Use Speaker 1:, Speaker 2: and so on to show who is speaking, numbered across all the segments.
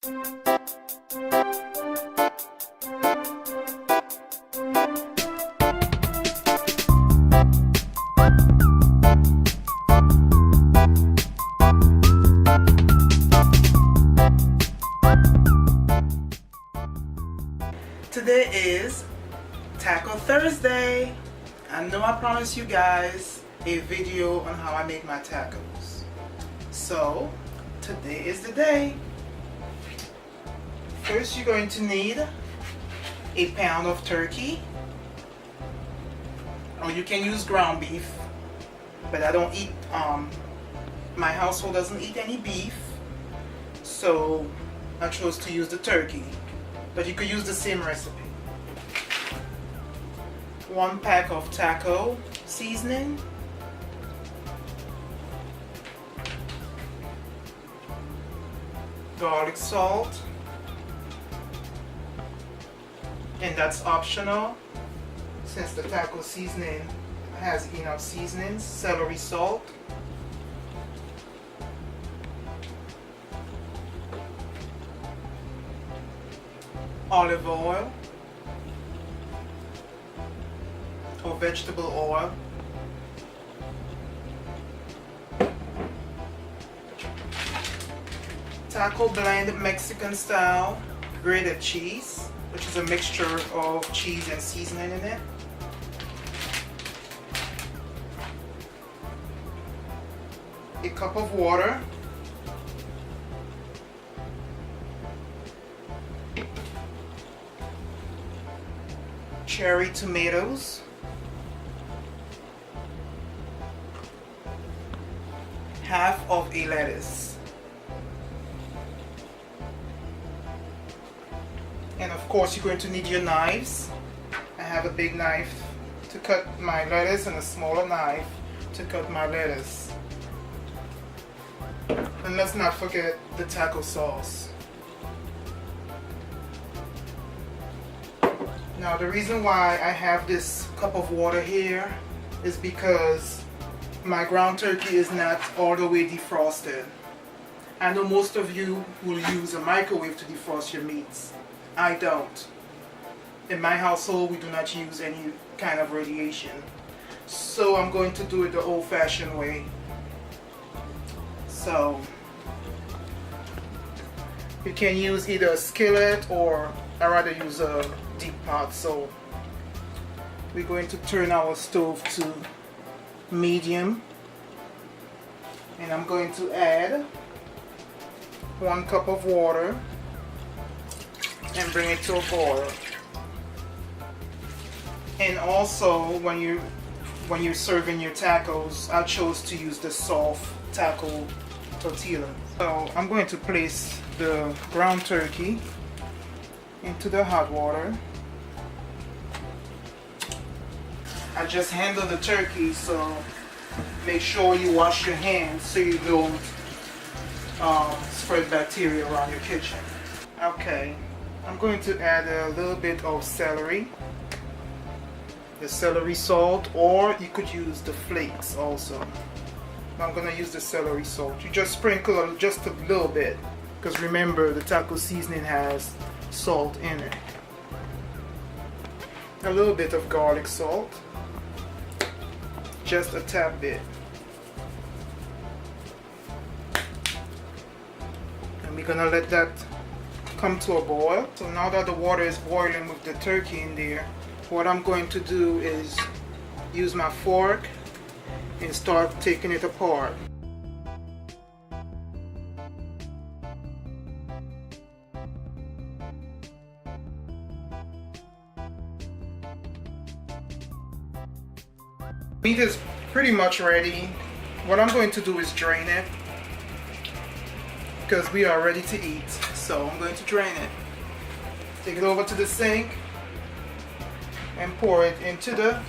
Speaker 1: Today is Taco Thursday. I know I promised you guys a video on how I make my tacos. So today is the day. First you're going to need a pound of turkey. Or you can use ground beef. But I don't eat, my household doesn't eat any beef. So I chose to use the turkey. But you could use the same recipe. 1 pack of taco seasoning. Garlic salt. And that's optional since the taco seasoning has enough seasonings. Celery salt. Olive oil or vegetable oil, taco blend Mexican style grated cheese, which is a mixture of cheese and seasoning in it, a cup of water, cherry tomatoes, half of a lettuce, and of course you're going to need your knives. I have a big knife to cut my lettuce and a smaller knife to cut my lettuce. And let's not forget the taco sauce. Now the reason why I have this cup of water here is because my ground turkey is not all the way defrosted. I know most of you will use a microwave to defrost your meats. I don't. In my household we do not use any kind of radiation. So I'm going to do it the old-fashioned way. So you can use either a skillet or I rather use a deep pot. So we're going to turn our stove to medium and I'm going to add 1 cup of water and bring it to a boil. And also when you're serving your tacos, I chose to use the soft taco tortilla. So I'm going to place the ground turkey into the hot water. I just handle the turkey, so make sure you wash your hands so you don't spread bacteria around your kitchen. Okay, I'm going to add a little bit of celery, the celery salt, or you could use the flakes also. I'm going to use the celery salt. You just sprinkle just a little bit because remember the taco seasoning has salt in it. A little bit of garlic salt, just a tad bit, and we're gonna let that come to a boil. So now that the water is boiling with the turkey in there, what I'm going to do is use my fork and start taking it apart. Meat is pretty much ready. What I'm going to do is drain it because we are ready to eat. So I'm going to drain it. Take it over to the sink and pour it into the,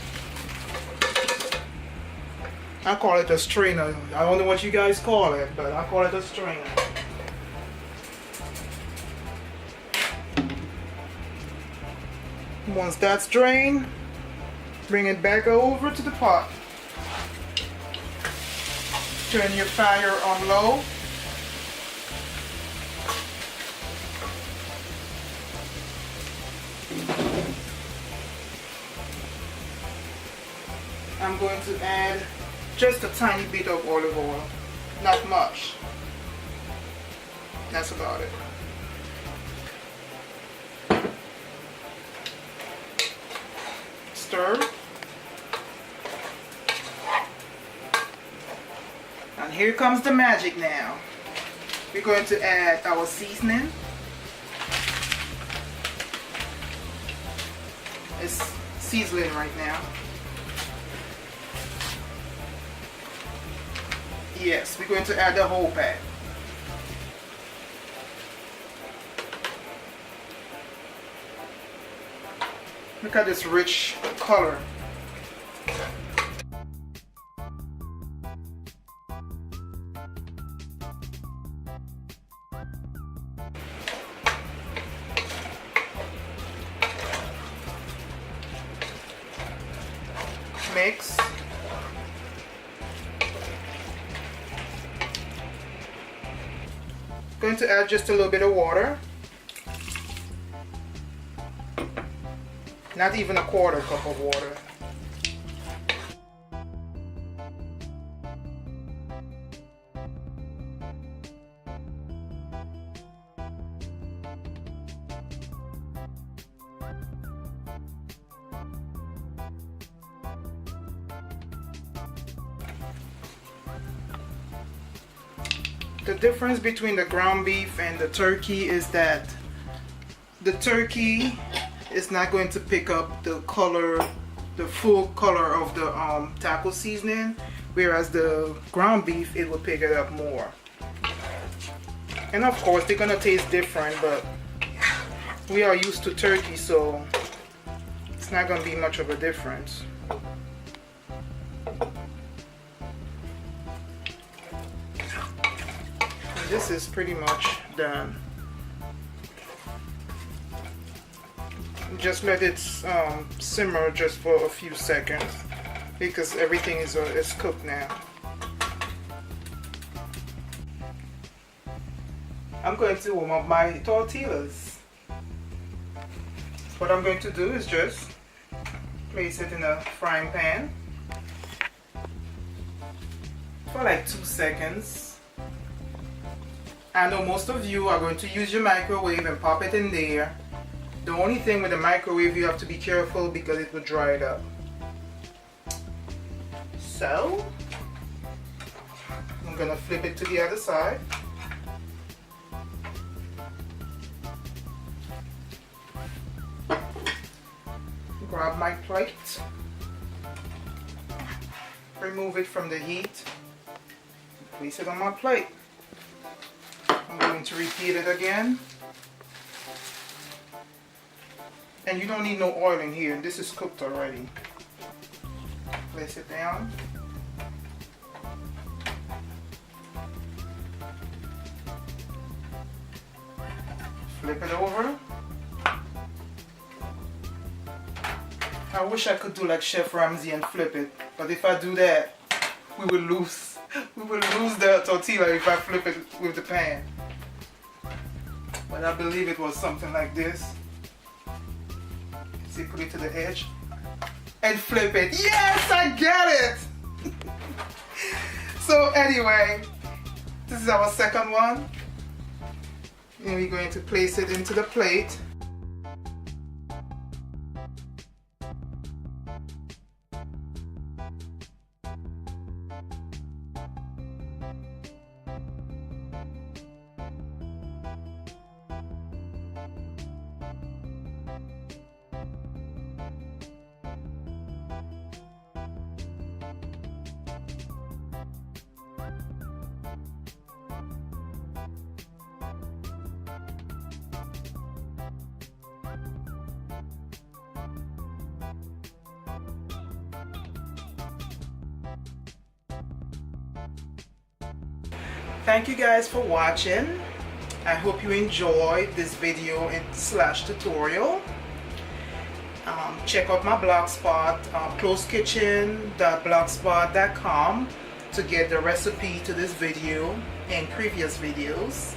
Speaker 1: I call it a strainer. I don't know what you guys call it, but I call it a strainer. Once that's drained, bring it back over to the pot. Turn your fire on low. I'm going to add just a tiny bit of olive oil, not much. That's about it. Stir. And here comes the magic now. We're going to add our seasoning. It's sizzling right now. Yes, we're going to add the whole pack. Look at this rich color. Mix. Going to add just a little bit of water. Not even a quarter cup of water. The difference between the ground beef and the turkey is that the turkey is not going to pick up the color, the full color of the taco seasoning, whereas the ground beef, it will pick it up more. And of course they're gonna taste different, but we are used to turkey, so it's not gonna be much of a difference. And this is pretty much done. Just let it simmer just for a few seconds because everything is cooked now. I'm going to warm up my tortillas. What I'm going to do is just place it in a frying pan for like 2 seconds. I know most of you are going to use your microwave and pop it in there. The only thing with the microwave, you have to be careful because it will dry it up. So, I'm gonna flip it to the other side. Grab my plate. Remove it from the heat. Place it on my plate. I'm going to repeat it again. And you don't need no oil in here. This is cooked already. Place it down. Flip it over. I wish I could do like Chef Ramsay and flip it, but if I do that, we will lose the tortilla if I flip it with the pan. But I believe it was something like this. See, put it to the edge and flip it. Yes, I get it. So anyway, this is our second one, and we're going to place it into the plate. Thank you guys for watching. I hope you enjoyed this video slash tutorial. Check out my blogspot, closekitchen.blogspot.com, to get the recipe to this video and previous videos.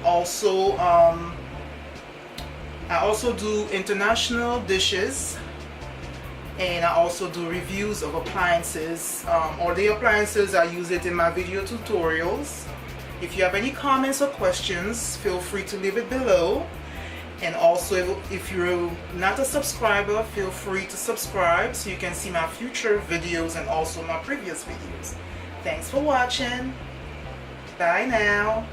Speaker 1: Also, I also do international dishes and I also do reviews of appliances. All the appliances, I use it in my video tutorials. If you have any comments or questions, feel free to leave it below. And also, if you're not a subscriber, feel free to subscribe so you can see my future videos and also my previous videos. Thanks for watching. Bye now.